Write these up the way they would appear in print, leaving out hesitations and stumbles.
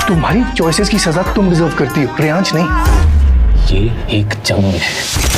तुम्हारी चॉइसेस की सजा तुम डिजर्व करती हो, रेयांश नहीं। ये एक जंग है।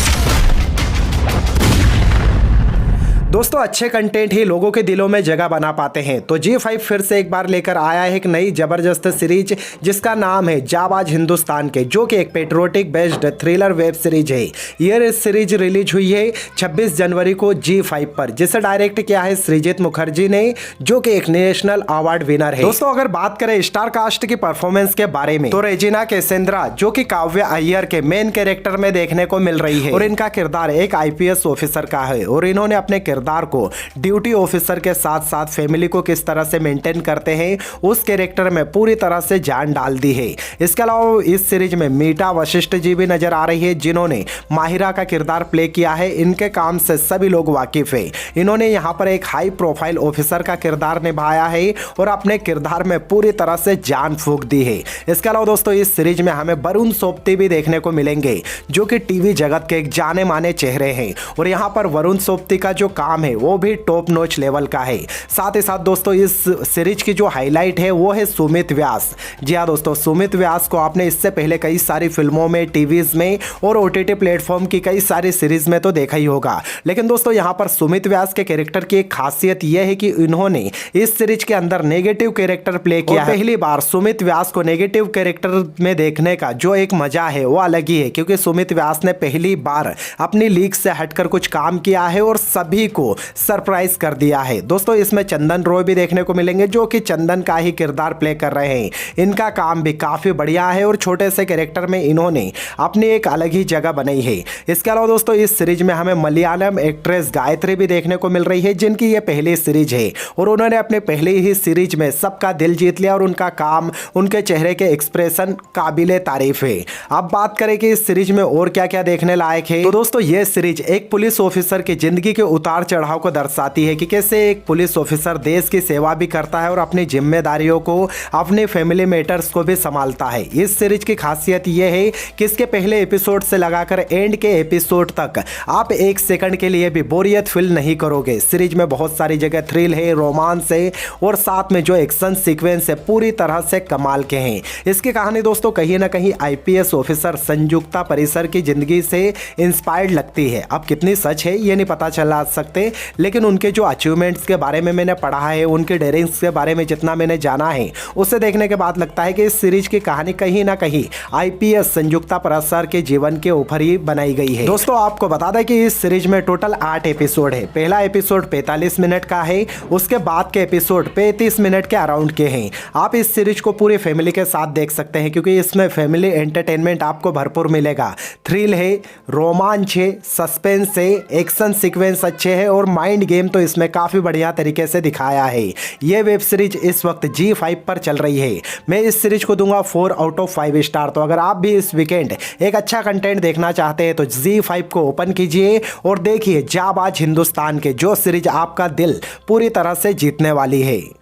दोस्तों, अच्छे कंटेंट ही लोगों के दिलों में जगह बना पाते हैं। तो G5 फिर से एक बार लेकर आया है एक नई जबरदस्त सीरीज जिसका नाम है जाबाज हिंदुस्तान के, जो कि एक patriotic based thriller web series है। ये सीरीज रिलीज हुई है 26 जनवरी को G5 पर, जिसे डायरेक्ट किया है सृजित मुखर्जी ने, जो कि एक नेशनल अवार्ड विनर है। दोस्तों, अगर बात करें स्टार कास्ट की परफॉर्मेंस के बारे में, तो रेजिना कैसेंद्रा जो कि काव्य अय्यर के मेन कैरेक्टर में देखने को मिल रही है, और इनका किरदार एक IPS ऑफिसर का है, और इन्होंने अपने किरदार को ड्यूटी ऑफिसर के साथ साथ फैमिली को किस तरह से मेंटेन करते हैं उस कैरेक्टर में पूरी तरह से जान डाल दी है। इसके अलावा इस सीरीज में मीटा वशिष्ठ जी भी नजर आ रही है, जिन्होंने माहिरा का किरदार प्ले किया है। इनके काम से सभी लोग वाकिफ है। इन्होंने यहाँ पर एक हाई प्रोफाइल ऑफिसर का किरदार निभाया है और अपने किरदार में पूरी तरह से जान फूंक दी है। इसके अलावा दोस्तों, इस सीरीज में हमें वरुण सोबती भी देखने को मिलेंगे, जो कि टीवी जगत के एक जाने माने चेहरे हैं, और यहाँ पर वरुण सोबती का जो काम है वो भी टॉप नॉच लेवल का है। साथ ही साथ दोस्तों, इस सीरीज की जो हाईलाइट है वो है सुमित व्यास। जी हाँ दोस्तों, सुमित व्यास को आपने इससे पहले कई सारी फिल्मों में, टीवीज में और OTT प्लेटफॉर्म की कई सारी सीरीज में तो देखा ही होगा। लेकिन दोस्तों, यहाँ पर सुमित व्यास के कैरेक्टर की एक खासियत यह है कि इन्होंने इस सीरीज के अंदर नेगेटिव कैरेक्टर प्ले किया है। पहली बार सुमित व्यास को नेगेटिव कैरेक्टर में देखने का जो एक मजा है वो अलग ही है, क्योंकि सुमित व्यास ने पहली बार अपनी लीग से हटकर कुछ काम किया है और सभी को सरप्राइज कर दिया है। दोस्तों, इसमें चंदन रॉय भी देखने को मिलेंगे, जो कि चंदन का ही किरदार प्ले कर रहे हैं। इनका काम भी काफी बढ़िया है और छोटे से कैरेक्टर में इन्होंने अपनी एक अलग ही जगह बनाई है। इसके अलावा दोस्तों, इस सीरीज में हमें मलयालम एक्ट्रेस गायत्री भी देखने को मिल रही है, जिनकी ये पहली सीरीज है, और उन्होंने अपने पहले ही सीरीज में सबका दिल जीत लिया, और उनका काम, उनके चेहरे के एक्सप्रेशन काबिले तारीफ है। अब बात करें कि इस सीरीज में और क्या क्या देखने लायक है, तो दोस्तों, ये सीरीज एक पुलिस ऑफिसर की जिंदगी के उतार चढ़ाव को दर्शाती है कि कैसे एक पुलिस ऑफिसर देश की सेवा भी करता है और अपनी जिम्मेदारियों को, अपने फैमिली मैटर्स को भी संभालता है। इस सीरीज की खासियत यह है कि इसके पहले एपिसोड से लगाकर एंड के एपिसोड तक आप एक सेकंड के लिए भी बोरियत फील नहीं करोगे। सीरीज में बहुत सारी जगह थ्रिल है, रोमांस है, और साथ में जो एक्शन सीक्वेंस है पूरी तरह से कमाल के हैं। इसकी कहानी दोस्तों कहीं ना कहीं IPS ऑफिसर संयुक्ता परिसर की जिंदगी से इंस्पायर्ड लगती है। अब कितनी सच है ये नहीं पता चला सकते, लेकिन उनके जो अचीवमेंट्स के बारे में मैंने पढ़ा है, उनके डेयरिंग्स के बारे में जितना मैंने जाना है, उसे देखने के बाद लगता है कि इस सीरीज की कहानी कहीं ना कहीं IPS संयुक्ता परिसर के जीवन के ऊपर ही बनाई गई है। दोस्तों, आपको बता दें कि इस सीरीज में टोटल 8 एपिसोड है। पहला एपिसोड 45 मिनट का है, उसके बाद के एपिसोड 35 मिनट के अराउंड के हैं। आप इस सीरीज को पूरी फैमिली के साथ देख सकते हैं, क्योंकि इसमें फैमिली एंटरटेनमेंट आपको भरपूर मिलेगा। थ्रिल है, रोमांच है, सस्पेंस है, एक्शन सीक्वेंस अच्छे हैं, और माइंड गेम तो इसमें काफी बढ़िया तरीके से दिखाया है। ये वेब सीरीज इस वक्त G5 पर चल रही है। मैं इस सीरीज को दूंगा 4 आउट ऑफ 5 स्टार। तो अगर आप भी इस वीकेंड एक अच्छा कंटेंट देखना चाहते हैं तो G5 को ओपन कीजिए और देखिए जाबाज हिंदुस्तान के, जो सीरीज आपका दिल पूरी तरह से जीतने वाली है।